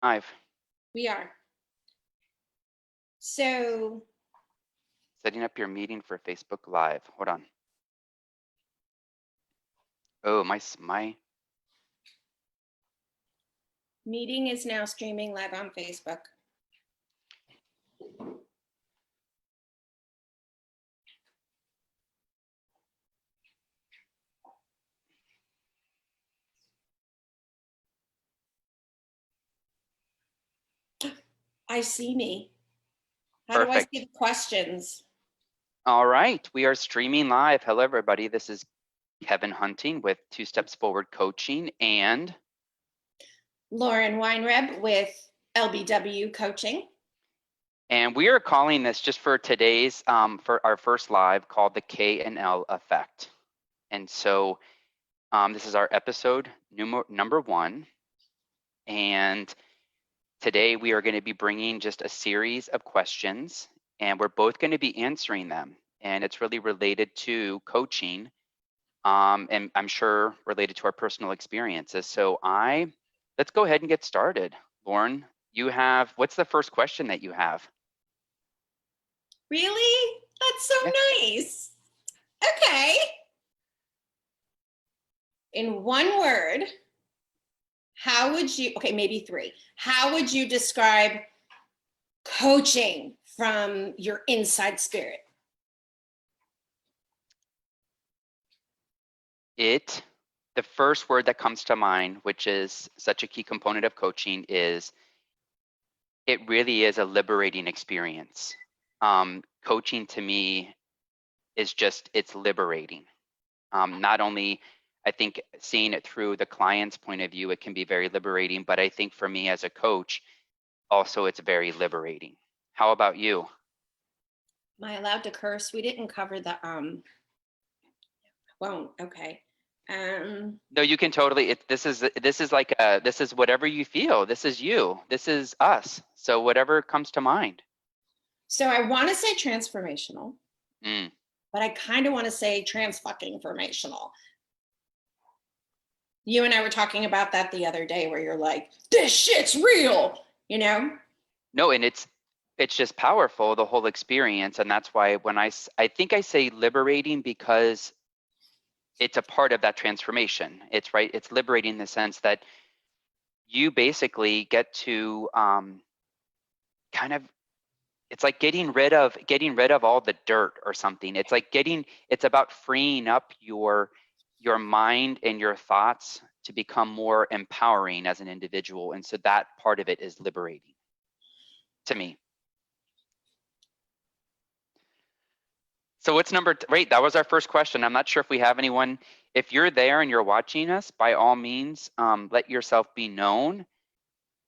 Live. We are. So Setting up your meeting for Facebook Live. Hold on. Oh, my. meeting is now streaming live on Facebook. I see me. How Perfect. do I see the questions? All right, we are streaming live. Hello, everybody. This is Kevin Hunting with 2 Steps Forward Coaching and Lauren Weinreb with LBW Coaching. And we are calling this just for today's, for our first live, called the K&L Effect. And so this is our episode number 1. And today we are going to be bringing just a series of questions, and we're both going to be answering them. And it's really related to coaching, and I'm sure related to our personal experiences. So let's go ahead and get started. Lauren, what's the first question that you have? Really? That's so nice. Okay. In one word, maybe 3. How would you describe coaching from your inside spirit? The first word that comes to mind, which is such a key component of coaching, is it really is a liberating experience. Coaching to me is it's liberating. Not only, I think, seeing it through the client's point of view, it can be very liberating, but I think for me as a coach, also it's very liberating. How about you? Am I allowed to curse? We didn't cover the won't. Okay. No, you can totally. This is whatever you feel. This is you. This is us. So whatever comes to mind. So I want to say transformational, but I kind of want to say trans-fucking-formational. You and I were talking about that the other day, where you're like, "This shit's real," you know? No, and it's just powerful, the whole experience, and that's why when I think I say liberating because it's a part of that transformation. It's right. It's liberating in the sense that you basically get to it's like getting rid of all the dirt or something. It's like it's about freeing up your mind and your thoughts to become more empowering as an individual. And so that part of it is liberating to me. So what's right, that was our first question. I'm not sure if we have anyone. If you're there and you're watching us, by all means, let yourself be known.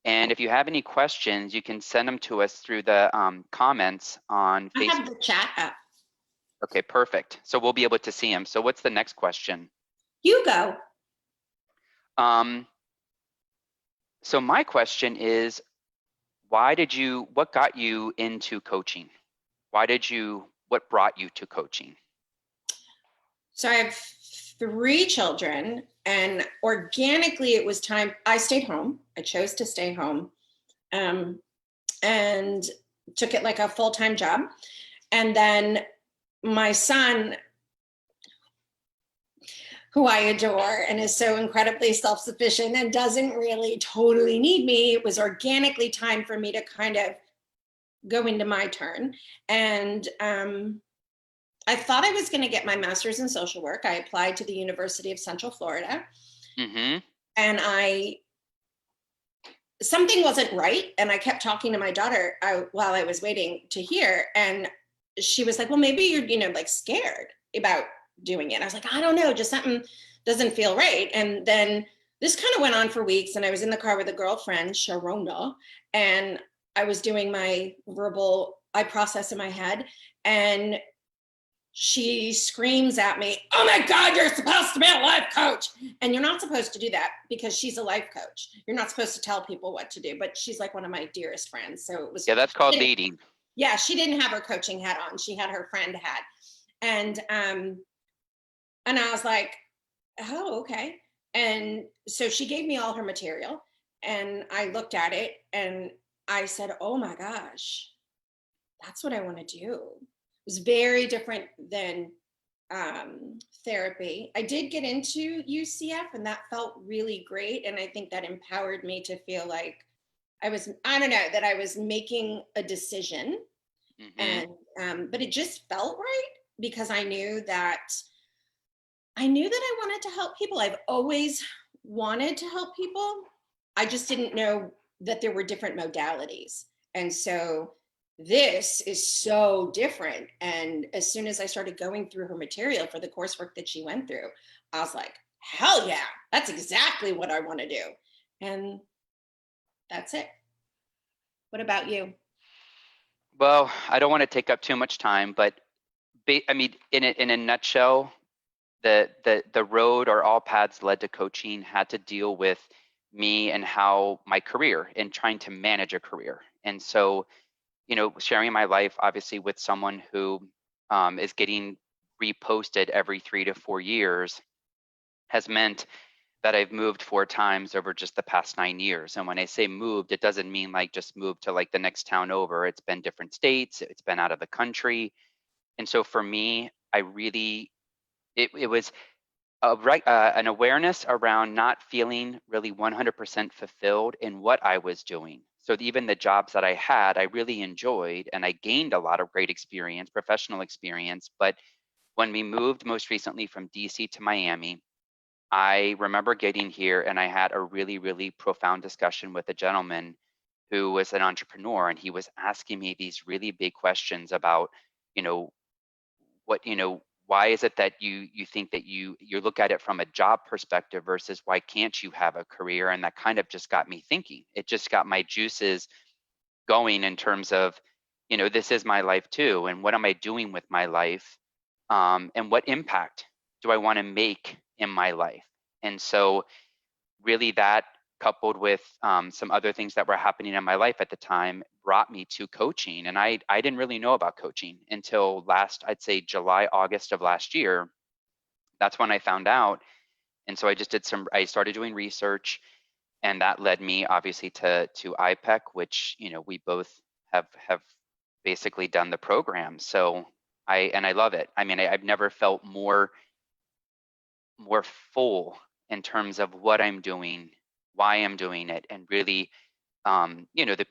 And if you have any questions, you can send them to us through the comments on Facebook. I have the chat up. Okay, perfect. So we'll be able to see them. So what's the next question? You go. So my question is, what got you into coaching? What brought you to coaching? So I have 3 children, and organically it was time. I stayed home. I chose to stay home, and took it like a full-time job. And then my son, who I adore and is so incredibly self-sufficient and doesn't really totally need me, it was organically time for me to kind of go into my turn. And I thought I was going to get my master's in social work. I applied to the University of Central Florida. And something wasn't right. And I kept talking to my daughter while I was waiting to hear. And she was like, well, maybe you're, like scared about doing it. I was like, I don't know, just something doesn't feel right. And then this kind of went on for weeks. And I was in the car with a girlfriend, Sharona, and I was doing my verbal eye process in my head. And she screams at me, oh my God, you're supposed to be a life coach. And you're not supposed to do that because she's a life coach. You're not supposed to tell people what to do, but she's like one of my dearest friends. So it was. Yeah, that's called leading. Yeah, she didn't have her coaching hat on. She had her friend hat. And I was like, oh, okay. And so she gave me all her material. And I looked at it and I said, oh my gosh, that's what I want to do. It was very different than therapy. I did get into UCF and that felt really great. And I think that empowered me to feel like I don't know, that I was making a decision. Mm-hmm. And, but it just felt right because I knew that I wanted to help people. I've always wanted to help people. I just didn't know that there were different modalities. And so this is so different. And as soon as I started going through her material for the coursework that she went through, I was like, hell yeah, that's exactly what I want to do. And that's it. What about you? Well, I don't want to take up too much time, but I mean, in a nutshell, the road or all paths led to coaching had to deal with me and how my career and trying to manage a career. And so, sharing my life obviously with someone who is getting reposted every 3 to 4 years has meant that I've moved 4 times over just the past 9 years. And when I say moved, it doesn't mean like just moved to like the next town over. It's been different states, it's been out of the country. And so for me, I really, it was an awareness around not feeling really 100% fulfilled in what I was doing. So even the jobs that I had, I really enjoyed and I gained a lot of great experience, professional experience. But when we moved most recently from DC to Miami, I remember getting here and I had a really, really profound discussion with a gentleman who was an entrepreneur, and he was asking me these really big questions about, you know, why is it that you think that you look at it from a job perspective versus why can't you have a career? And that kind of just got me thinking. It just got my juices going in terms of, this is my life too, and what am I doing with my life? And what impact do I want to make in my life? And so really that coupled with some other things that were happening in my life at the time brought me to coaching. And I didn't really know about coaching until I'd say July, August of last year. That's when I found out. And so I started doing research, and that led me obviously to IPEC, which, we both have basically done the program. So I love it. I mean, I've never felt more full in terms of what I'm doing, why I'm doing it, and really, the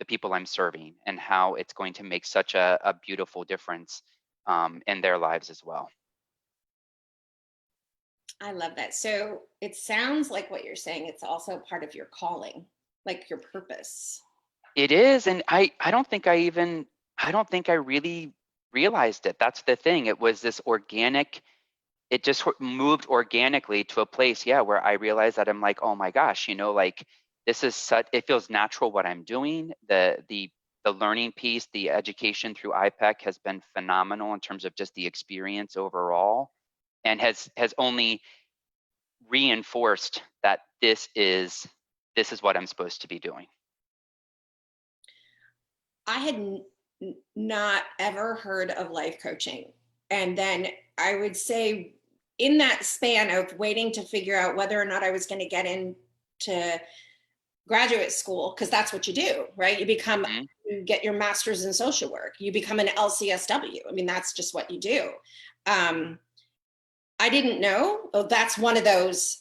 people I'm serving and how it's going to make such a beautiful difference in their lives as well. I love that. So it sounds like what you're saying, it's also part of your calling, like your purpose. It is, and I don't think I really realized it. That's the thing. It was this organic. It just moved organically to a place, yeah, where I realized that I'm like, oh my gosh, like this is it feels natural what I'm doing. The learning piece, the education through IPEC has been phenomenal in terms of just the experience overall, and has only reinforced that this is what I'm supposed to be doing. I had not ever heard of life coaching. And then I would say, in that span of waiting to figure out whether or not I was going to get into graduate school, because that's what you do, right? Mm-hmm. You get your master's in social work, you become an LCSW. I mean, that's just what you do. I didn't know. Oh, that's one of those,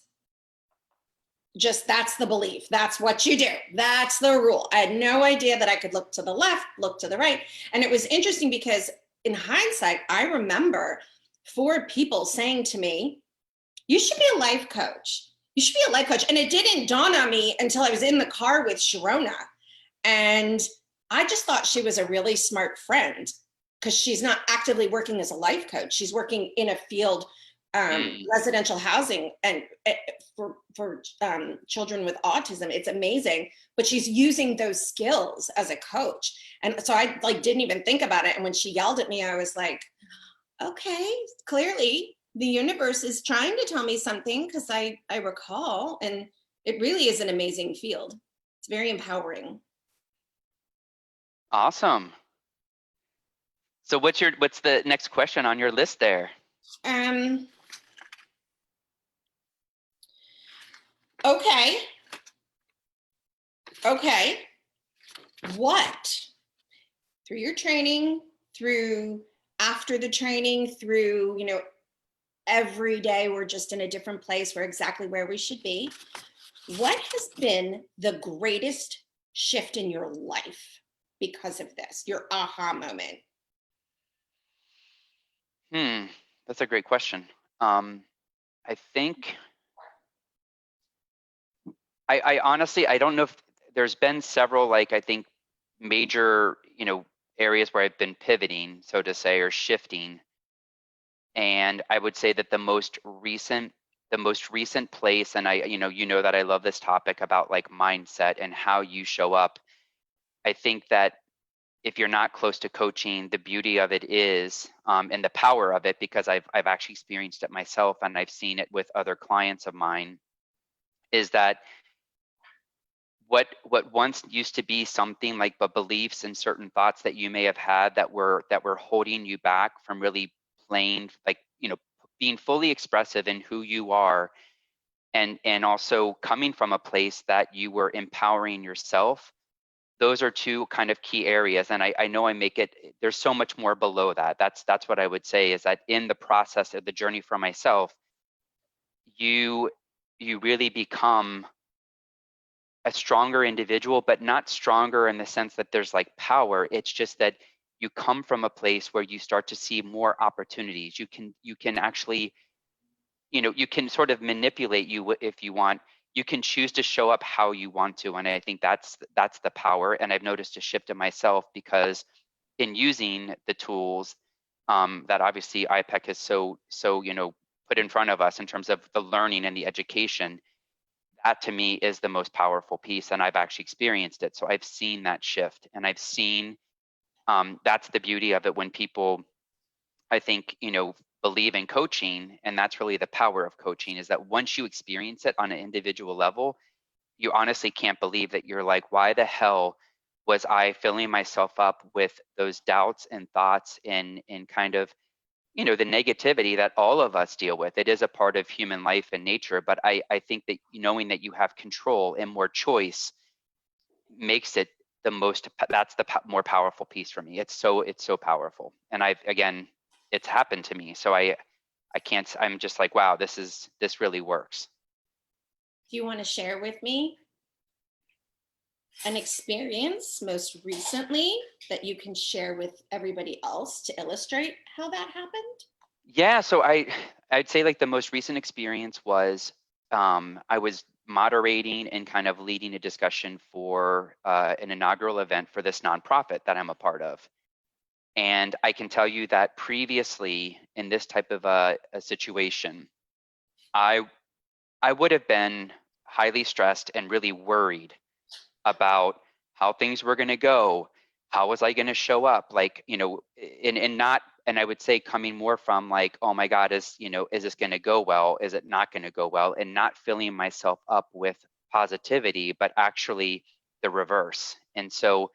just that's the belief. That's what you do. That's the rule. I had no idea that I could look to the left, look to the right. And it was interesting because in hindsight, I remember 4 people saying to me, you should be a life coach. You should be a life coach. And it didn't dawn on me until I was in the car with Sharona. And I just thought she was a really smart friend because she's not actively working as a life coach. She's working in a field, residential housing, and for children with autism. It's amazing, but she's using those skills as a coach. And so I didn't even think about it. And when she yelled at me, I was like, okay, clearly the universe is trying to tell me something, because I recall, and it really is an amazing field. It's very empowering. Awesome. So what's the next question on your list there? Okay. Okay. What, through your training, through after the training, through, every day we're just in a different place, we're exactly where we should be. What has been the greatest shift in your life because of this, your aha moment? That's a great question. I think I honestly, I don't know if there's been several, like, I think major, areas where I've been pivoting, so to say, or shifting. And I would say that the most recent place, and you know that I love this topic about like mindset and how you show up. I think that if you're not close to coaching, the beauty of it is, and the power of it, because I've actually experienced it myself and I've seen it with other clients of mine, is that what once used to be something like the beliefs and certain thoughts that you may have had that were holding you back from really playing, like, being fully expressive in who you are, and also coming from a place that you were empowering yourself. Those are two kind of key areas, and I know I make it, there's so much more below that. That's what I would say, is that in the process of the journey for myself, you you really become a stronger individual, but not stronger in the sense that there's like power. It's just that you come from a place where you start to see more opportunities. You can actually, you can sort of manipulate you if you want. You can choose to show up how you want to, and I think that's the power. And I've noticed a shift in myself, because in using the tools, that obviously IPEC has so put in front of us in terms of the learning and the education. That to me is the most powerful piece, and I've actually experienced it. So I've seen that shift, and I've seen, that's the beauty of it when people, I think, believe in coaching. And that's really the power of coaching, is that once you experience it on an individual level, you honestly can't believe that you're like, why the hell was I filling myself up with those doubts and thoughts and kind of, the negativity that all of us deal with. It is a part of human life and nature, but I think that knowing that you have control and more choice makes it that's the more powerful piece for me. It's so powerful. And again, it's happened to me. So I can't, I'm just like, wow, this really works. Do you want to share with me an experience most recently that you can share with everybody else to illustrate how that happened? Yeah, so I'd say like the most recent experience was, I was moderating and kind of leading a discussion for an inaugural event for this nonprofit that I'm a part of. And I can tell you that previously in this type of a situation, I I would have been highly stressed and really worried about how things were going to go. How was I going to show up? Like, and not, and I would say coming more from like, oh my God, is this going to go well? Is it not going to go well? And not filling myself up with positivity, but actually the reverse. And so,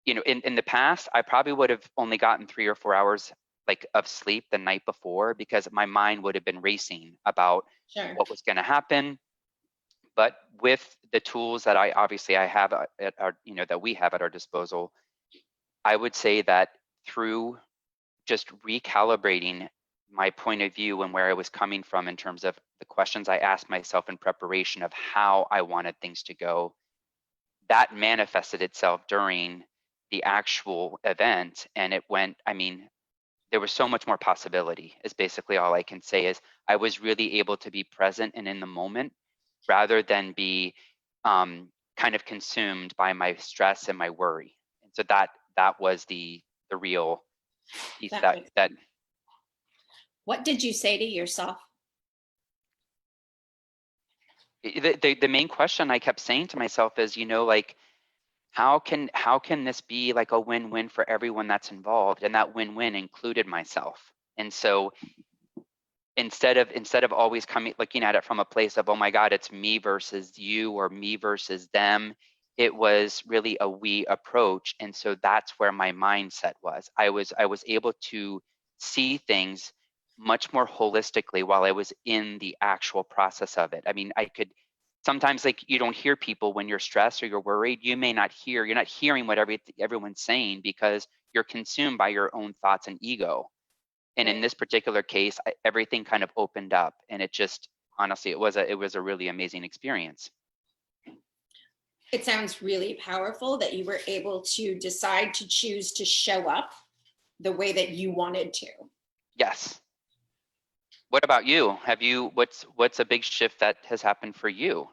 in the past, I probably would have only gotten 3 or 4 hours like of sleep the night before, because my mind would have been racing about Sure. what was going to happen. But with the tools that I have at our, that we have at our disposal, I would say that through just recalibrating my point of view and where I was coming from in terms of the questions I asked myself in preparation of how I wanted things to go, that manifested itself during the actual event. And it went, I mean, there was so much more possibility, is basically all I can say. Is I was really able to be present and in the moment, rather than be, kind of consumed by my stress and my worry. And so that was the real piece That that makes that sense. What did you say to yourself? the main question I kept saying to myself is, like, how can this be like a win-win for everyone that's involved? And that win-win included myself. And so instead of always looking at it from a place of, oh my God, it's me versus you or me versus them, it was really a we approach. And so that's where my mindset was. I was able to see things much more holistically while I was in the actual process of it. I mean, I could sometimes like you don't hear people when you're stressed or you're worried. You're not hearing what everyone's saying because you're consumed by your own thoughts and ego. And in Right. this particular case, everything kind of opened up, and it just, honestly, it was a really amazing experience. It sounds really powerful that you were able to decide to choose to show up the way that you wanted to. Yes. What about you? What's a big shift that has happened for you?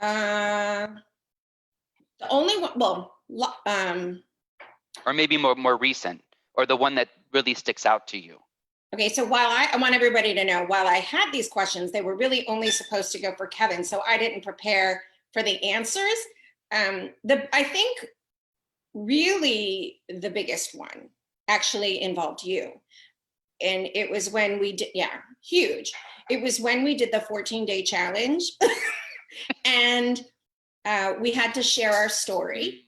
The only one, well, Or maybe more recent, or the one that really sticks out to you? okay, so while I want everybody to know, while I had these questions, they were really only supposed to go for Kevin, so I didn't prepare for the answers. I think really the biggest one actually involved you. And it was when we did, yeah, huge. It was when we did the 14-day challenge and we had to share our story.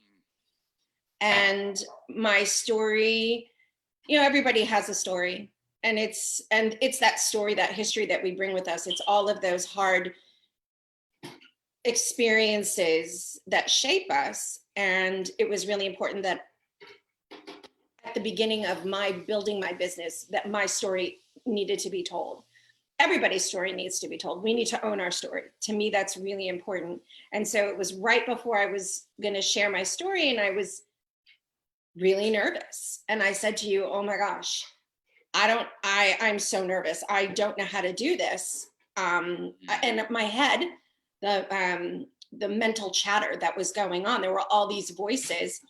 And my story, everybody has a story. And it's that story, that history that we bring with us. It's all of those hard experiences that shape us. And it was really important that at the beginning of my building my business, that my story needed to be told. Everybody's story needs to be told. We need to own our story. To me, that's really important. And so it was right before I was going to share my story, and I was really nervous. And I said to you, oh my gosh, I'm so nervous. I don't know how to do this. And my head, the mental chatter that was going on, there were all these voices.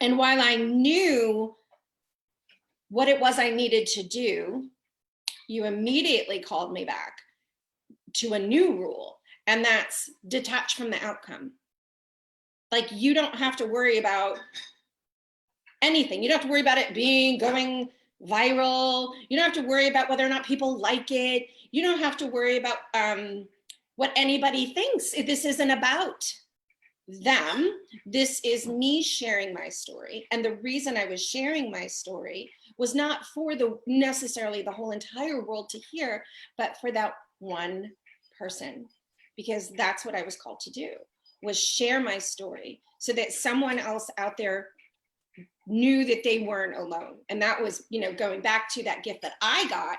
And while I knew what it was I needed to do, you immediately called me back to a new rule, and that's detach from the outcome. Like, you don't have to worry about anything. You don't have to worry about it going viral. You don't have to worry about whether or not people like it. You don't have to worry about what anybody thinks. This isn't about them. This is me sharing my story. And the reason I was sharing my story was not for necessarily the whole entire world to hear, but for that one person, because that's what I was called to do, was share my story so that someone else out there knew that they weren't alone. And that was, going back to that gift that I got.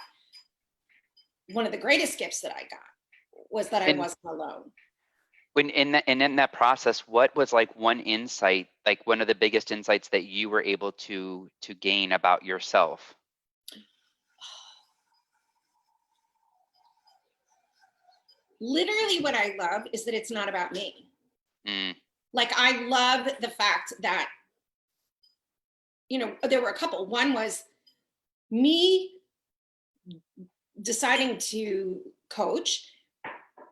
One of the greatest gifts that I got was that I wasn't alone. When in that process, what was like one insight, like one of the biggest insights that you were able to gain about yourself? Literally, what I love is that it's not about me. Mm. Like, I love the fact that, there were a couple. One was me deciding to coach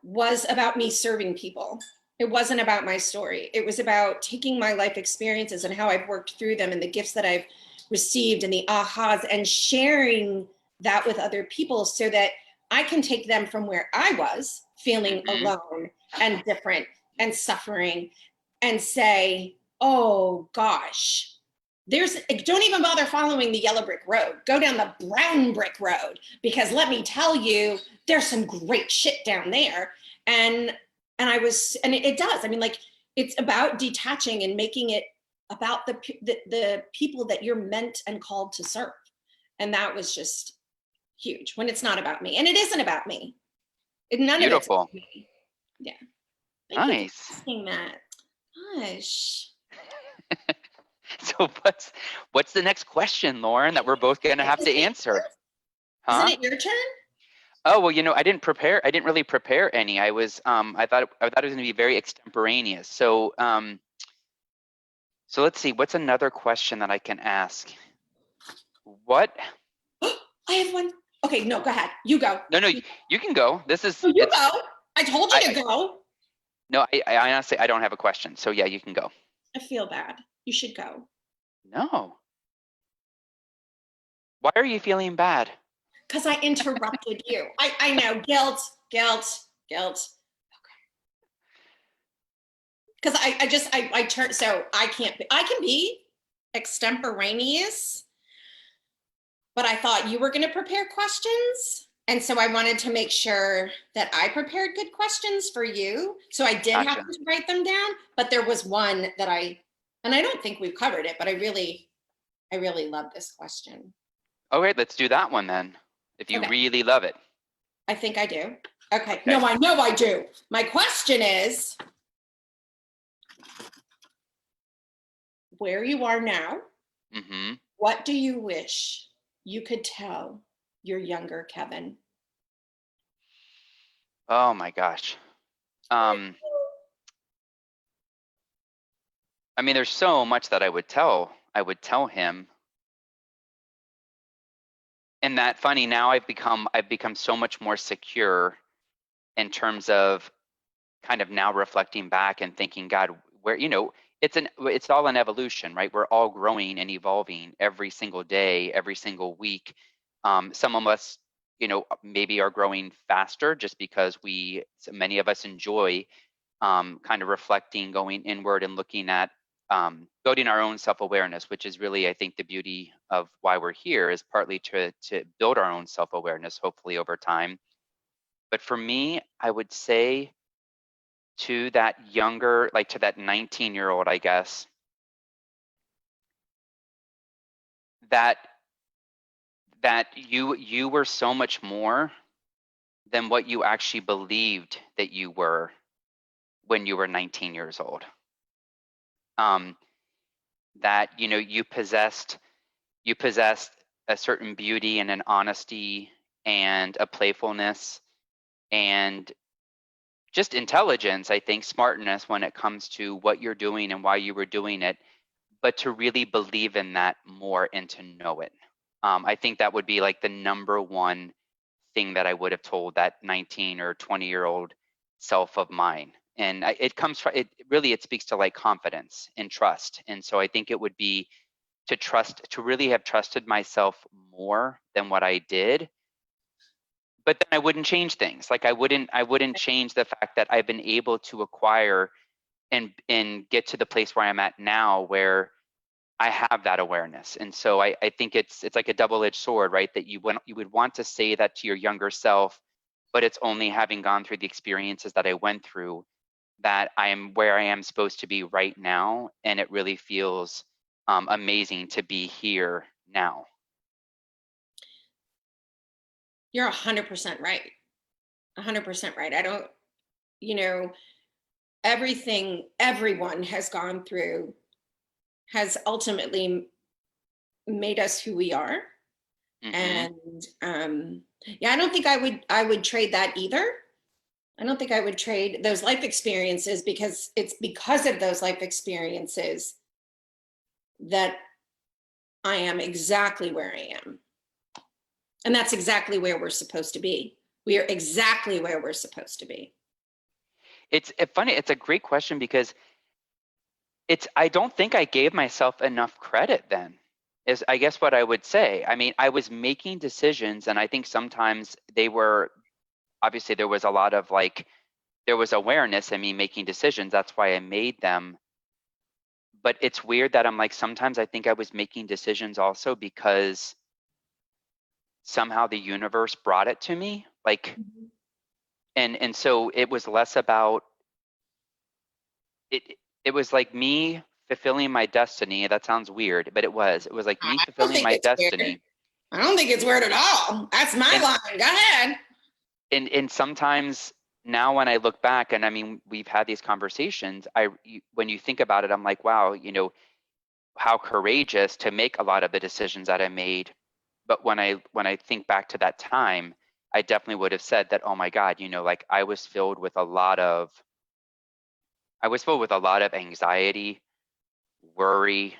was about me serving people. It wasn't about my story. It was about taking my life experiences and how I've worked through them and the gifts that I've received and the ahas, and sharing that with other people so that I can take them from where I was feeling alone and different and suffering and say, oh gosh, don't even bother following the yellow brick road. Go down the brown brick road, because let me tell you, there's some great shit down there. And it does. I mean, like, it's about detaching and making it about the people that you're meant and called to serve. And that was just huge when it's not about me. And it isn't about me. None of it's about me. Yeah. Thank you for asking that. Gosh. So what's the next question, Lauren, that we're both going to have to answer? Isn't it your turn? Oh, well, I didn't really prepare any. I thought it was going to be very extemporaneous. So let's see, what's another question that I can ask? What? I have one. Okay, no, go ahead. You go. No, you can go. This is. You go. I told you to go. No, I honestly, I don't have a question. So yeah, you can go. I feel bad. You should go. No. Why are you feeling bad? Because I interrupted you. I know. Guilt. Okay. Because I turned, so I can be extemporaneous, but I thought you were going to prepare questions And so I wanted to make sure that I prepared good questions for you. So I did have Gotcha. to write them down, but there was one that and I don't think we've covered it, but I really love this question. Okay, let's do that one then. If you Okay, really love it. I think I do. Okay, Okay. no, I know I do. My question is, where you are now, Mm-hmm. what do you wish you could tell your younger Kevin? Oh my gosh. Um, I mean, there's so much that I would tell him. And that funny, now I've become so much more secure in terms of kind of now reflecting back and thinking, God, where, it's all an evolution, right? We're all growing and evolving every single day, every single week. Some of us, maybe are growing faster just because so many of us enjoy kind of reflecting, going inward and looking at building our own self-awareness, which is really, I think, the beauty of why we're here, is partly to build our own self-awareness, hopefully over time. But for me, I would say to that younger, like to that 19-year-old, I guess, that you were so much more than what you actually believed that you were when you were 19 years old. That you possessed a certain beauty and an honesty and a playfulness and just intelligence, I think, smartness when it comes to what you're doing and why you were doing it, but to really believe in that more and to know it. I think that would be like the number one thing that I would have told that 19 or 20-year-old self of mine. And it comes from, it speaks to like confidence and trust. And so I think it would be to really have trusted myself more than what I did. But then I wouldn't change things. Like I wouldn't change the fact that I've been able to acquire and get to the place where I'm at now, where I have that awareness. And so I think it's like a double-edged sword, right? That you would want to say that to your younger self, but it's only having gone through the experiences that I went through that I am where I am supposed to be right now. And it really feels amazing to be here now. You're 100% right. 100% right. I don't, you know, everything everyone has gone through has ultimately made us who we are. Mm-hmm. And yeah, I don't think I would trade that either. I don't think I would trade those life experiences, because it's because of those life experiences that I am exactly where I am. And that's exactly where we're supposed to be. We are exactly where we're supposed to be. It's funny. It's a great question because I don't think I gave myself enough credit then, is I guess what I would say. I mean, I was making decisions, and I think sometimes they were, obviously there was a lot of like, there was awareness in me making decisions. That's why I made them. But it's weird that I'm like, sometimes I think I was making decisions also because somehow the universe brought it to me. Like, and so it was less about it. It was like me fulfilling my destiny. That sounds weird, but it was like me I don't fulfilling think my it's weird. destiny. I don't think it's weird at all. That's my And line. Go ahead. and sometimes now when I look back, and I mean, we've had these conversations, when you think about it, I'm like, wow, how courageous to make a lot of the decisions that I made. But when I think back to that time, I definitely would have said that, oh my God, like I was filled with a lot of anxiety, worry,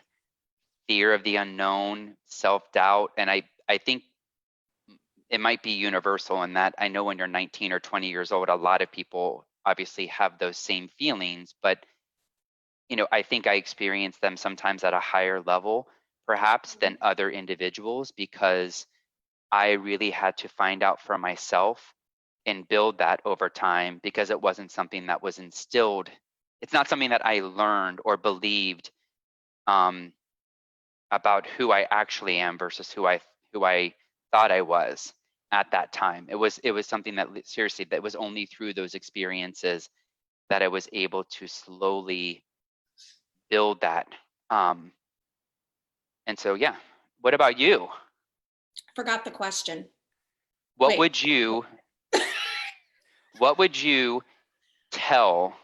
fear of the unknown, self-doubt. And I think it might be universal in that I know when you're 19 or 20 years old, a lot of people obviously have those same feelings, but I think I experience them sometimes at a higher level, perhaps, than other individuals, because I really had to find out for myself and build that over time, because it wasn't something that was instilled. It's not something that I learned or believed um, about who I actually am versus who I thought I was. at that time. It was something that seriously, that was only through those experiences that I was able to slowly build that. And so, yeah. What about you? Forgot the question. What Wait. would you tell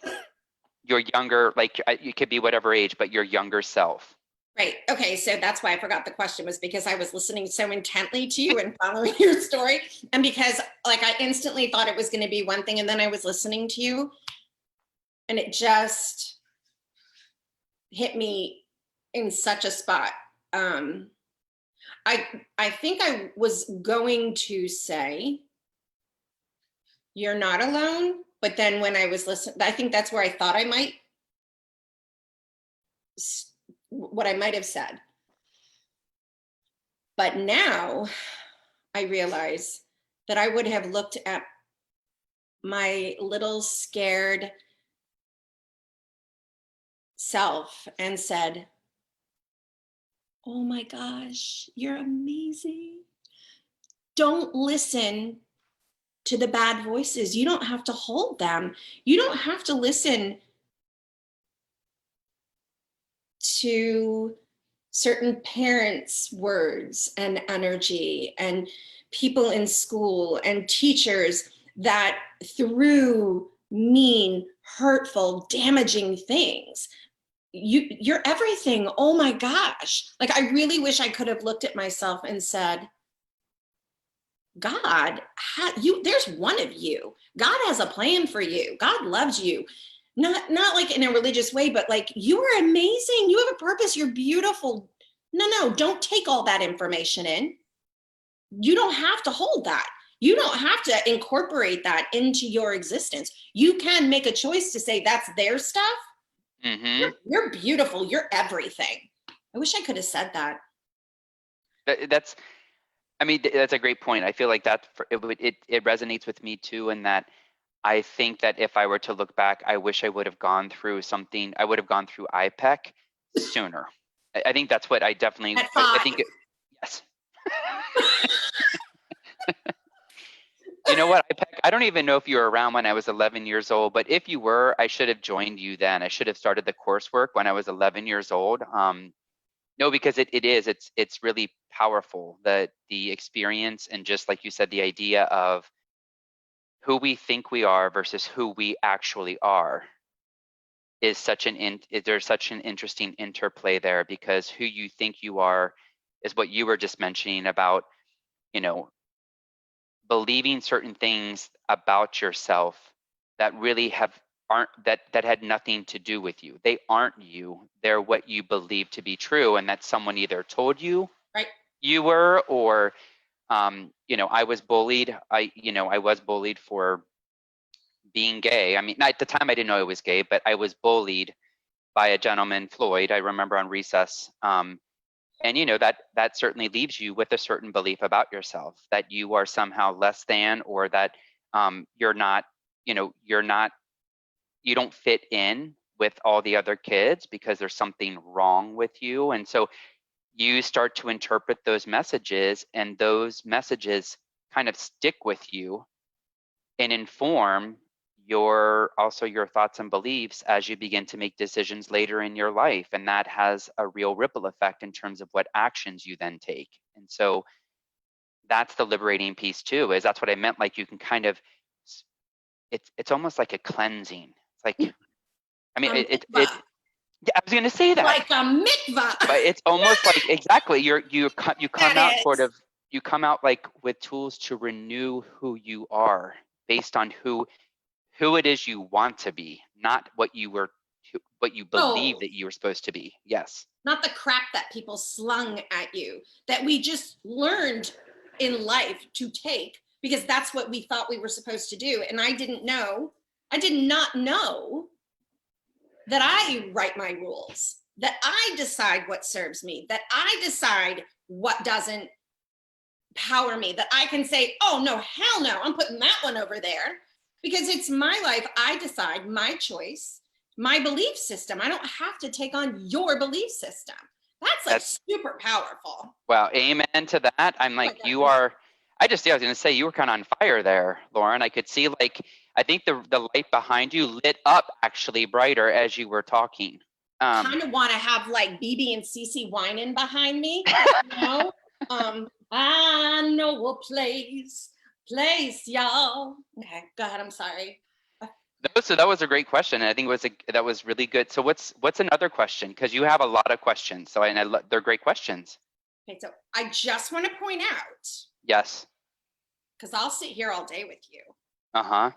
your younger, like you could be whatever age, but your younger self? Right. Okay. So that's why I forgot the question, was because I was listening so intently to you and following your story. And because like I instantly thought it was going to be one thing, and then I was listening to you and it just hit me in such a spot. I think I was going to say, you're not alone. But then when I was listening, I think that's where I thought I might, what I might have said. But now I realize that I would have looked at my little scared self and said, oh my gosh, you're amazing. Don't listen to the bad voices. You don't have to hold them. You don't have to listen to certain parents' words and energy and people in school and teachers that through mean, hurtful, damaging things. You're everything. Oh my gosh. Like, I really wish I could have looked at myself and said, God, there's one of you. God has a plan for you. God loves you. Not like in a religious way, but like, you are amazing. You have a purpose. You're beautiful. No, don't take all that information in. You don't have to hold that. You don't have to incorporate that into your existence. You can make a choice to say that's their stuff. Mm-hmm. You're beautiful. You're everything. I wish I could have said that. That's a great point. I feel like that it resonates with me too, in that I think that if I were to look back, I wish I would have gone through something. I would have gone through IPEC sooner. I think that's what I definitely. At 5. I think yes. You know what, IPEC? I don't even know if you were around when I was 11 years old, but if you were, I should have joined you then. I should have started the coursework when I was 11 years old. No, because it's really powerful, the experience, and just like you said, the idea of who we think we are versus who we actually are is there's such an interesting interplay there, because who you think you are is what you were just mentioning about, believing certain things about yourself that really aren't that had nothing to do with you. They aren't you. They're what you believe to be true, and that someone either told you Right. you were, or I was bullied. I was bullied for being gay. I mean, at the time I didn't know I was gay, but I was bullied by a gentleman, Floyd. I remember on recess. And that certainly leaves you with a certain belief about yourself, that you are somehow less than, or that you're not, you don't fit in with all the other kids because there's something wrong with you. And so you start to interpret those messages, and those messages kind of stick with you and inform your thoughts and beliefs as you begin to make decisions later in your life. And that has a real ripple effect in terms of what actions you then take. And so that's the liberating piece too, is that's what I meant. Like, you can kind of, it's almost like a cleansing. It's like, I mean, yeah, I was going to say that. Like a mikvah. But it's almost like, exactly, you come out is. you come out like with tools to renew who you are based on who it is you want to be, not what you believe that you were supposed to be. Yes. Not the crap that people slung at you, that we just learned in life to take because that's what we thought we were supposed to do. And I did not know that I write my rules, that I decide what serves me, that I decide what doesn't power me, that I can say, oh no, hell no, I'm putting that one over there. Because it's my life. I decide, my choice, my belief system. I don't have to take on your belief system. That's super powerful. Wow. Amen to that. I'm like, you are, I was going to say, you were kind of on fire there, Lauren. I could see, like, I think the light behind you lit up actually brighter as you were talking. Kind of want to have like BB and CC whining behind me, you know? I know a place, y'all. Okay, go ahead. I'm sorry. So that was a great question, and I think that was really good. So what's another question? Because you have a lot of questions, so they're great questions. Okay, so I just want to point out, Yes. because I'll sit here all day with you. Uh-huh.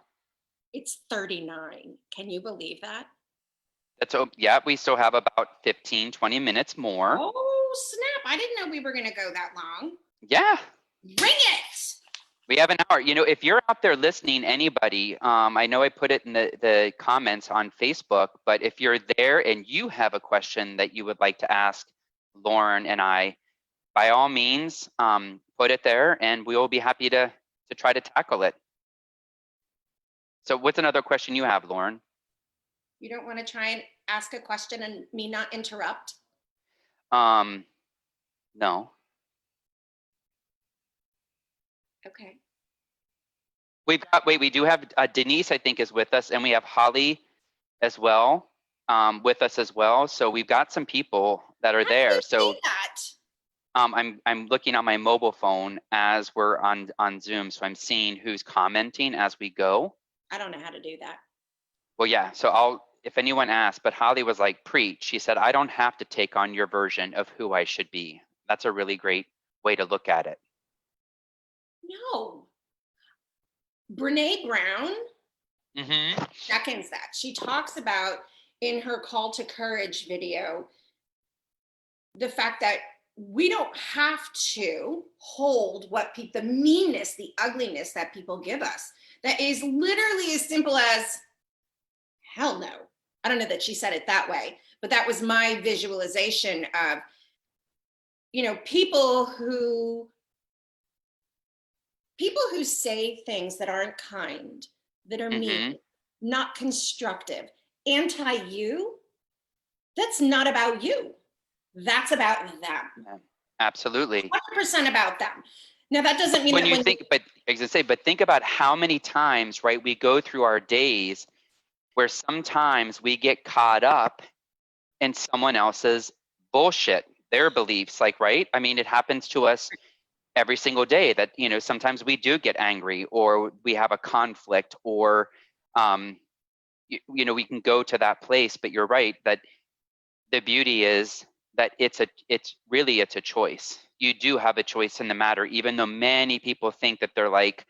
It's 39. Can you believe that? Yeah, we still have about 15, 20 minutes more. Oh, snap. I didn't know we were going to go that long. Yeah. Bring it. We have an hour. You know, if you're out there listening, anybody, I know I put it in the comments on Facebook, but if you're there and you have a question that you would like to ask Lauren and I, by all means, put it there and we will be happy to try to tackle it. So what's another question you have, Lauren? You don't want to try and ask a question and me not interrupt? No. Okay. We do have Denise, I think, is with us, and we have Holly as well, with us as well. So we've got some people that are there. So I'm looking on my mobile phone as we're on Zoom, so I'm seeing who's commenting as we go. I don't know how to do that. Well, yeah. So if anyone asks, but Holly was like, preach. She said, I don't have to take on your version of who I should be. That's a really great way to look at it. No. Brene Brown seconds that. She talks about in her Call to Courage video the fact that we don't have to hold the meanness, the ugliness that people give us. That is literally as simple as, hell no. I don't know that she said it that way, but that was my visualization of, you know, people who say things that aren't kind, that are mean, not constructive, anti-you. That's not about you. That's about them. Yeah, absolutely. 100% about them. Now that doesn't mean but think about how many times, right, we go through our days where sometimes we get caught up in someone else's bullshit, their beliefs, like, right? I mean, it happens to us every single day that, you know, sometimes we do get angry or we have a conflict or, you know, we can go to that place, but you're right that the beauty is that it's a choice. You do have a choice in the matter, even though many people think that they're like,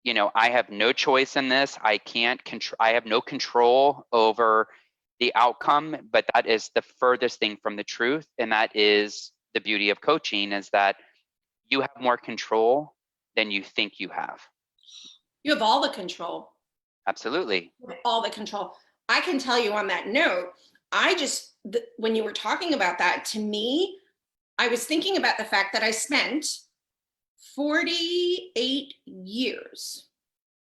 you know, I have no choice in this. I have no control over the outcome, but that is the furthest thing from the truth. And that is the beauty of coaching, is that you have more control than you think you have. You have all the control. Absolutely. You have all the control. I can tell you on that note, when you were talking about that, to me, I was thinking about the fact that I spent 48 years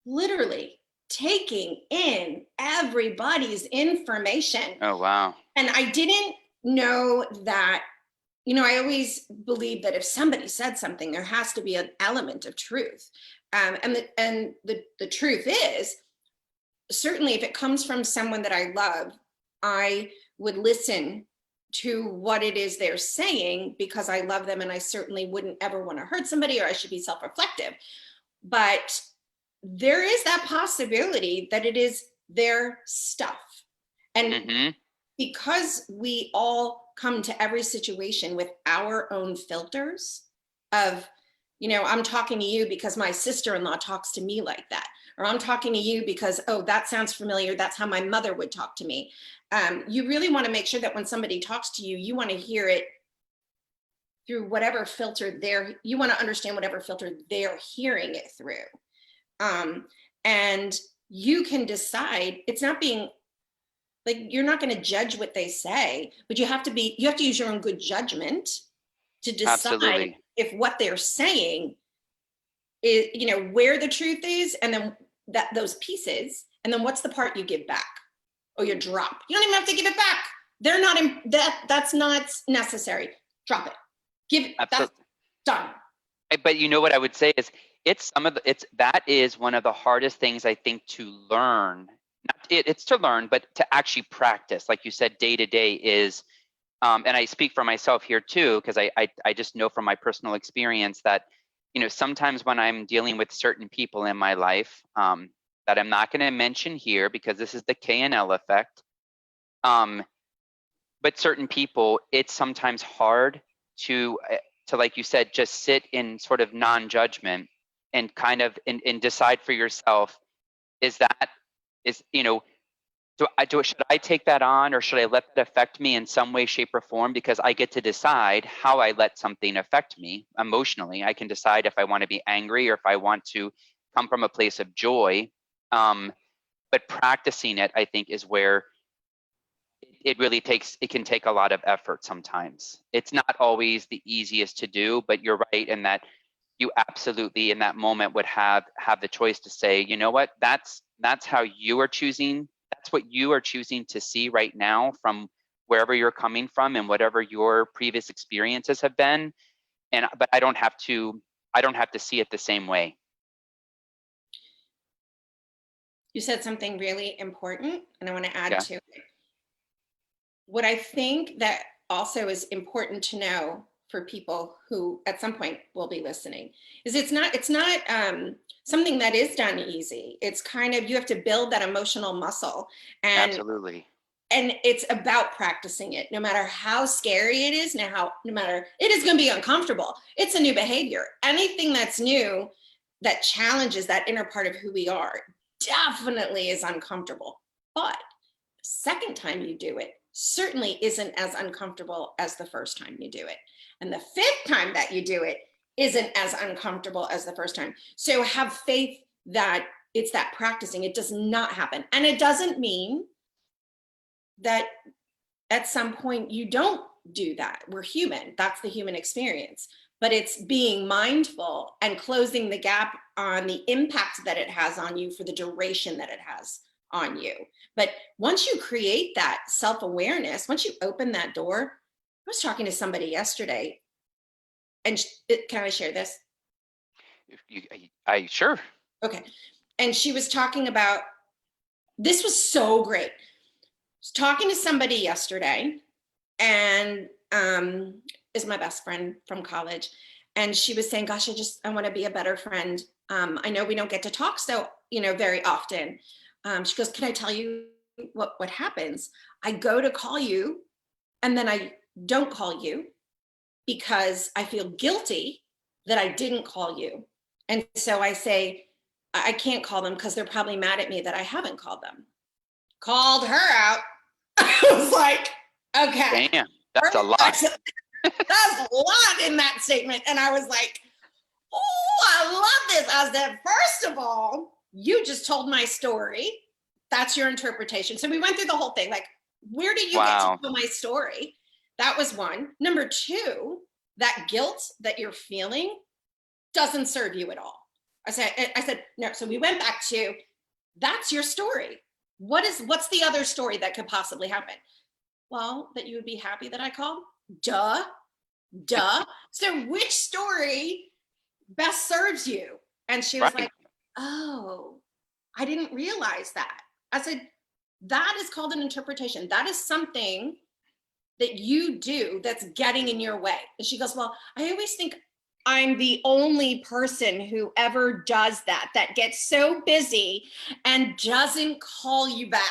literally taking in everybody's information. Oh, wow. And I didn't know that, you know, I always believe that if somebody said something, there has to be an element of truth. And the truth is, certainly if it comes from someone that I love, I would listen to what it is they're saying because I love them and I certainly wouldn't ever want to hurt somebody, or I should be self-reflective. But there is that possibility that it is their stuff. And because we all come to every situation with our own filters of, you know, I'm talking to you because my sister-in-law talks to me like that, or I'm talking to you because, oh, that sounds familiar. That's how my mother would talk to me. You really want to make sure that when somebody talks to you, you want to hear it through whatever filter you want to understand whatever filter they're hearing it through. And you can decide, it's not being like, you're not going to judge what they say, but you have to use your own good judgment to decide if what they're saying is, you know, where the truth is, and then those pieces, and then what's the part you give back or you drop. You don't even have to give it back. They're not that's not necessary. Drop it. Give it. That's done. But you know what I would say is that is one of the hardest things I think to learn. It's to learn, but to actually practice, like you said, day to day is, and I speak for myself here too, because I just know from my personal experience that, sometimes when I'm dealing with certain people in my life, that I'm not going to mention here because this is the K and L effect. But certain people, it's sometimes hard to, like you said, just sit in sort of non-judgment and kind of and decide for yourself, is that is should I take that on, or should I let that affect me in some way, shape, or form? Because I get to decide how I let something affect me emotionally. I can decide if I want to be angry or if I want to come from a place of joy. But practicing it, I think, is where it can take a lot of effort sometimes. It's not always the easiest to do, but you're right in that you absolutely in that moment would have the choice to say, you know what, that's how you are choosing, that's what you are choosing to see right now from wherever you're coming from and whatever your previous experiences have been. But I don't have to see it the same way. You said something really important, and I want to add Yeah, to it. What I think that also is important to know for people who at some point will be listening is it's not something that is done easy. It's kind of, you have to build that emotional muscle, and absolutely. it's about practicing it. No matter how scary it is, no matter, it is going to be uncomfortable. It's a new behavior. Anything that's new that challenges that inner part of who we are definitely is uncomfortable. But the second time you do it certainly isn't as uncomfortable as the first time you do it. And the fifth time that you do it isn't as uncomfortable as the first time. So have faith that it's that practicing. It does not happen. And it doesn't mean that at some point you don't do that. We're human. That's the human experience. But it's being mindful and closing the gap on the impact that it has on you for the duration that it has on you. But once you create that self-awareness, once you open that door, I was talking to somebody yesterday, and can I share this? I sure. Okay. And she was talking about, this was so great. I was talking to somebody yesterday, and is my best friend from college. And she was saying, gosh, I want to be a better friend. I know we don't get to talk so, very often. She goes, can I tell you what happens? I go to call you, and then I don't call you because I feel guilty that I didn't call you. And so I say, I can't call them because they're probably mad at me that I haven't called them. Called her out. I was like, okay. Damn, that's a lot. That's a lot in that statement. And I was like, oh, I love this. I said, first of all, you just told my story. That's your interpretation. So we went through the whole thing. Like, where do you get to tell my story? That was one. Number two, that guilt that you're feeling doesn't serve you at all. I said, no. So we went back to, that's your story. What's the other story that could possibly happen? Well, that you would be happy that I called. Duh. So which story best serves you? And she was Right. like, oh, I didn't realize that. I said, that is called an interpretation. That is something that you do that's getting in your way. And she goes, well, I always think I'm the only person who ever does that gets so busy and doesn't call you back.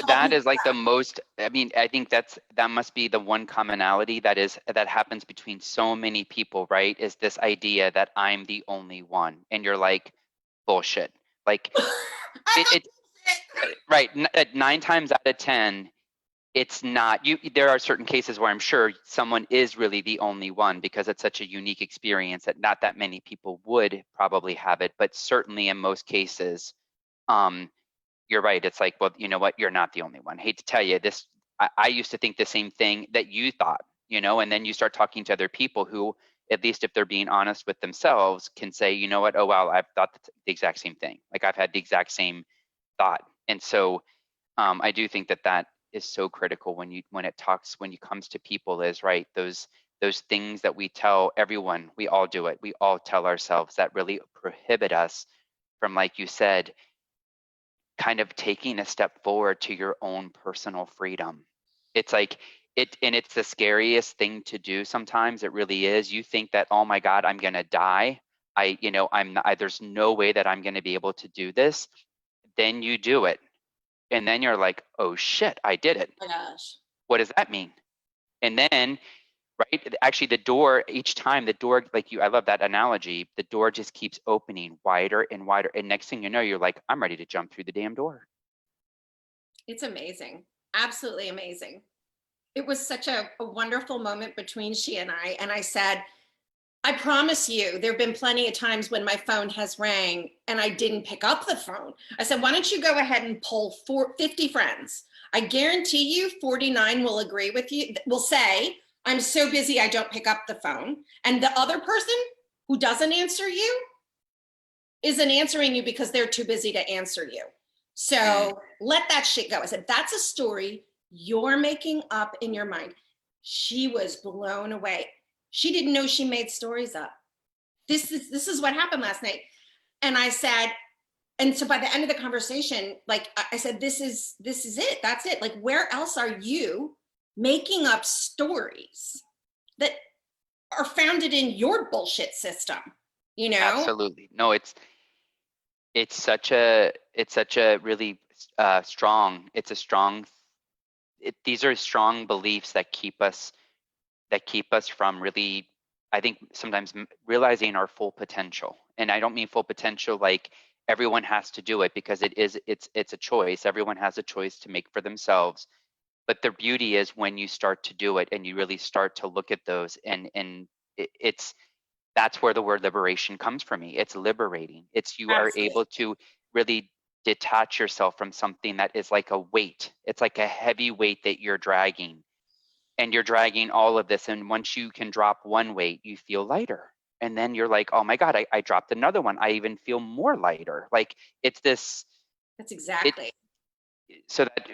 That is like the most, I mean, I think that must be the one commonality that happens between so many people, right? Is this idea that I'm the only one, and you're like, bullshit. Like right, 9 times out of 10, it's not you. There are certain cases where I'm sure someone is really the only one because it's such a unique experience that not that many people would probably have it, but certainly in most cases, you're right. It's like, well, you know what? You're not the only one. Hate to tell you this. I used to think the same thing that you thought, and then you start talking to other people who, at least if they're being honest with themselves, can say, you know what? Oh, wow, I've thought the exact same thing. Like I've had the exact same thought. And so I do think that is so critical when it comes to people is right. Those those things that we tell everyone, we all do it. We all tell ourselves that really prohibit us from, like you said, kind of taking a step forward to your own personal freedom. It's like and it's the scariest thing to do sometimes. It really is. You think that, oh my God, I'm gonna die. I'm not, there's no way that I'm gonna be able to do this. Then you do it. And then you're like, oh shit, I did it. Oh my gosh. What does that mean? And then, right, actually the door, each time the door, I love that analogy, the door just keeps opening wider and wider. And next thing you know, you're like, I'm ready to jump through the damn door. It's amazing. Absolutely amazing. It was such a wonderful moment between she and I. And I said, I promise you, there have been plenty of times when my phone has rang and I didn't pick up the phone. I said, why don't you go ahead and poll 50 friends? I guarantee you 49 will agree with you, will say, I'm so busy, I don't pick up the phone. And the other person who doesn't answer you isn't answering you because they're too busy to answer you. So let that shit go. I said, that's a story you're making up in your mind. She was blown away. She didn't know she made stories up. This is what happened last night. And I said, and so by the end of the conversation, like I said, this is it. That's it. Like, where else are you making up stories that are founded in your bullshit system? You know? Absolutely. No, it's such a really strong, these are strong beliefs that keep us from really, I think, sometimes realizing our full potential. And I don't mean full potential like everyone has to do it, because it's a choice. Everyone has a choice to make for themselves. But the beauty is when you start to do it and you really start to look at those, and it's that's where the word liberation comes from me. It's liberating. It's you are Absolutely. able to really detach yourself from something that is like a weight. It's like a heavy weight that you're dragging, and you're dragging all of this. And once you can drop one weight, you feel lighter. And then you're like, oh my God, I dropped another one. I even feel more lighter. Like it's this, That's it, exactly. so that,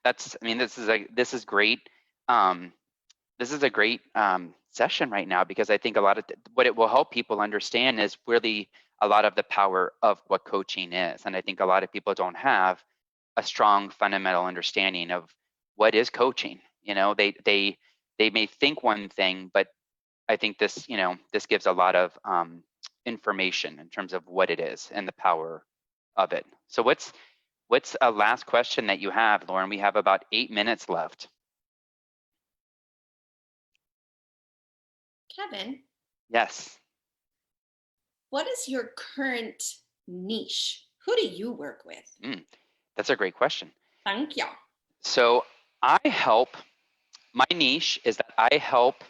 that's, I mean, this is great. Um, this is a great session right now, because I think a lot of what it will help people understand is really a lot of the power of what coaching is. And I think a lot of people don't have a strong fundamental understanding of what is coaching. They may think one thing, but I think this gives a lot of information in terms of what it is and the power of it. So what's a last question that you have, Lauren? We have about 8 minutes left. Kevin, Yes. what is your current niche? Who do you work with? That's a great question. Thank you. So my niche is that I help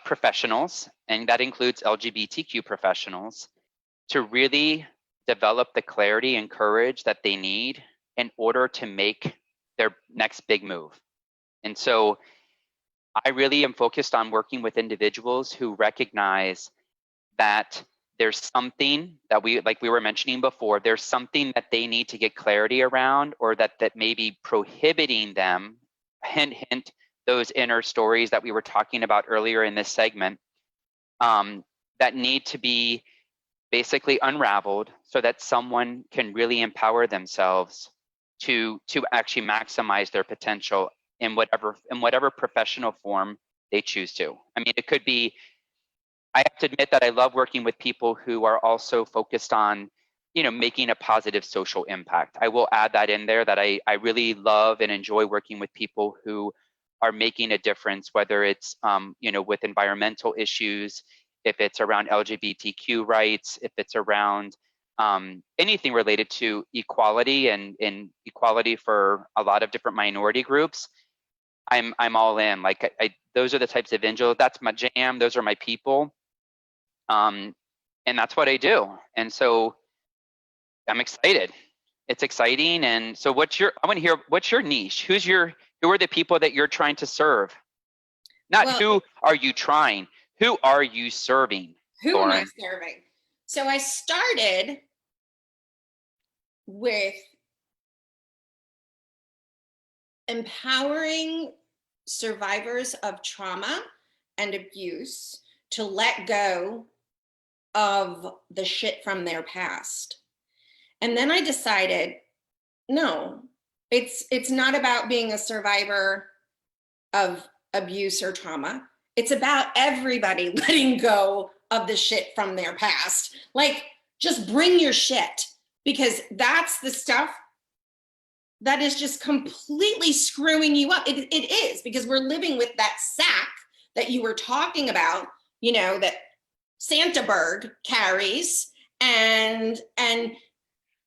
professionals, and that includes LGBTQ professionals, to really develop the clarity and courage that they need in order to make their next big move. And so I really am focused on working with individuals who recognize that there's something that like we were mentioning before, there's something that they need to get clarity around, or that may be prohibiting them, hint, hint, those inner stories that we were talking about earlier in this segment, that need to be basically unraveled so that someone can really empower themselves to actually maximize their potential in whatever professional form they choose to. I mean, it could be, I have to admit that I love working with people who are also focused on, making a positive social impact. I will add that in there, that I really love and enjoy working with people who are making a difference, whether it's, with environmental issues, if it's around LGBTQ rights, if it's around anything related to equality and equality for a lot of different minority groups. I'm all in. Like those are the types of individuals. That's my jam. Those are my people. And that's what I do. And so I'm excited. It's exciting. And so I want to hear, what's your niche? Who are the people that you're trying to serve? Not Well, who are you trying, who are you serving, who am I Lauren? serving? So I started with empowering survivors of trauma and abuse to let go of the shit from their past. And then I decided, no, it's not about being a survivor of abuse or trauma. It's about everybody letting go of the shit from their past. Like, just bring your shit, because that's the stuff that is just completely screwing you up. It is, because we're living with that sack that you were talking about, you know, that Santa Berg carries, and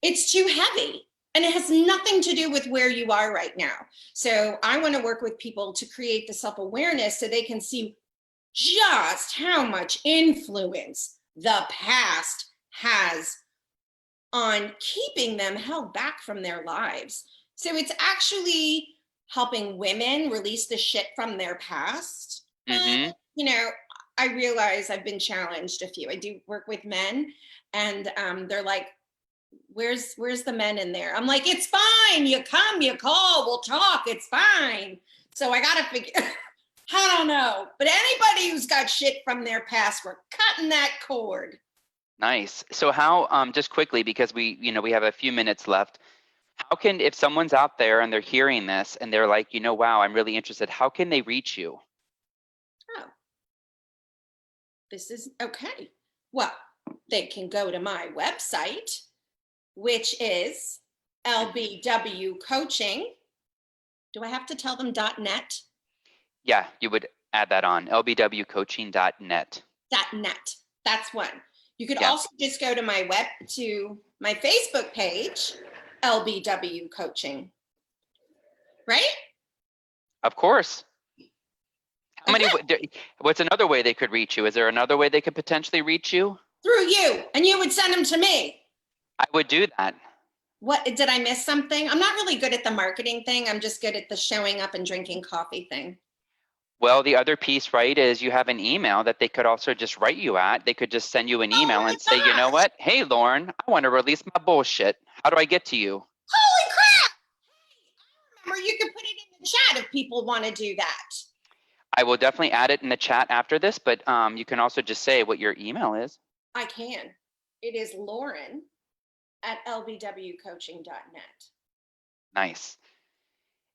it's too heavy. And it has nothing to do with where you are right now. So I want to work with people to create the self-awareness so they can see just how much influence the past has on keeping them held back from their lives. So it's actually helping women release the shit from their past. Mm-hmm. You know, I realize I've been challenged a few. I do work with men, and they're like, where's the men in there? I'm like, it's fine. You come, you call, we'll talk. It's fine. So I got to figure, I don't know. But anybody who's got shit from their past, we're cutting that cord. Nice. So how, just quickly, because we have a few minutes left, how can, if someone's out there and they're hearing this and they're like, wow, I'm really interested, how can they reach you? Oh, this is okay. Well, they can go to my website, which is LBW Coaching. Do I have to tell them .net? Yeah, you would add that on, lbwcoaching.net. .net. That's one. You could Yeah. also just go to my Facebook page, LBW Coaching. Right? Of course. How Okay. many, what's another way they could reach you? Is there another way they could potentially reach you? Through you, and you would send them to me. I would do that. What, did I miss something? I'm not really good at the marketing thing. I'm just good at the showing up and drinking coffee thing. Well, the other piece, right, is you have an email that they could also just write you at. They could just send you an email and say, you know what? Hey, Lauren, I want to release my bullshit. How do I get to you? Holy crap! Hey, I remember you could put it in the chat if people want to do that. I will definitely add it in the chat after this, but you can also just say what your email is. I can. It is Lauren at lbwcoaching.net. Nice.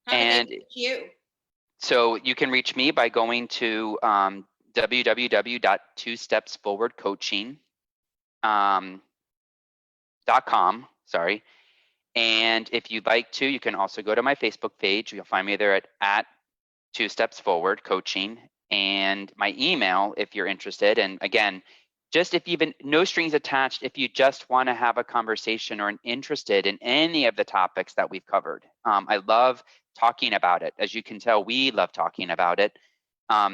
How And do they reach you? so you can reach me by going to www.twostepsforwardcoaching.com. Sorry. And if you'd like to, you can also go to my Facebook page. You'll find me there at 2 Steps Forward Coaching, and my email if you're interested. And again, just if you've been, no strings attached, if you just want to have a conversation or interested in any of the topics that we've covered. I love talking about it. As you can tell, we love talking about it.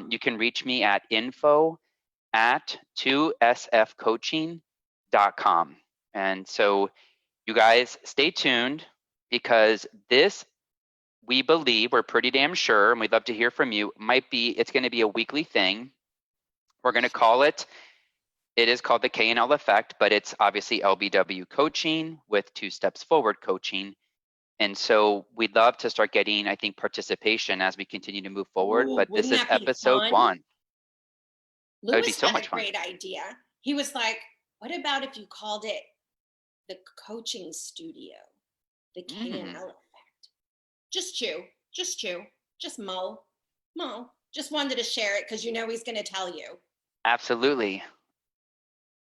You can reach me at info@2sfcoaching.com. And so you guys stay tuned, because this, we believe, we're pretty damn sure, and we'd love to hear from you, it's going to be a weekly thing. We're going to call it is called the K&L effect, but it's obviously LBW coaching with 2 Steps Forward coaching. And so we'd love to start getting, I think, participation as we continue to move forward. Ooh, But this wouldn't is that be episode fun? 1. That would be Lewis so had much a fun. great idea. He was like, what about if you called it the coaching studio, the K&L effect? Just chew, just Mo. Just wanted to share it because you know he's going to tell you. Absolutely.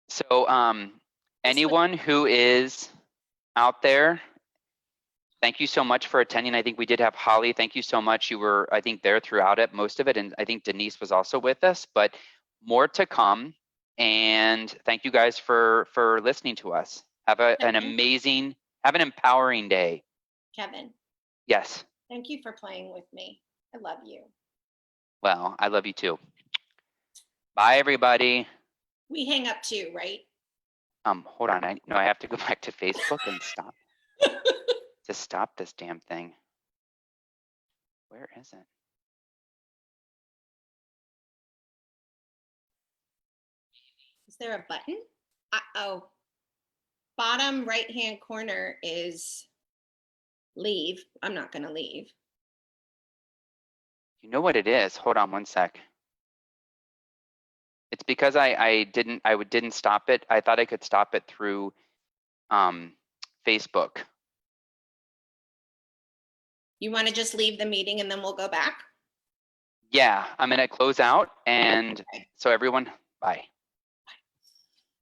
So anyone who is out there, thank you so much for attending. I think we did have Holly. Thank you so much. You were, I think, there throughout it, most of it. And I think Denise was also with us, but more to come. And thank you guys for listening to us. Have an amazing, have an empowering day. Kevin. Yes. Thank you for playing with me. I love you. Well, I love you too. Bye, everybody. We hang up too, right? Hold on. I have to go back to Facebook and stop. To stop this damn thing. Where is it? Is there a button? Oh, bottom right-hand corner is leave. I'm not going to leave. You know what it is? Hold on one sec. It's because I didn't stop it. I thought I could stop it through Facebook. You want to just leave the meeting and then we'll go back? Yeah, I'm gonna close out, and so everyone, bye.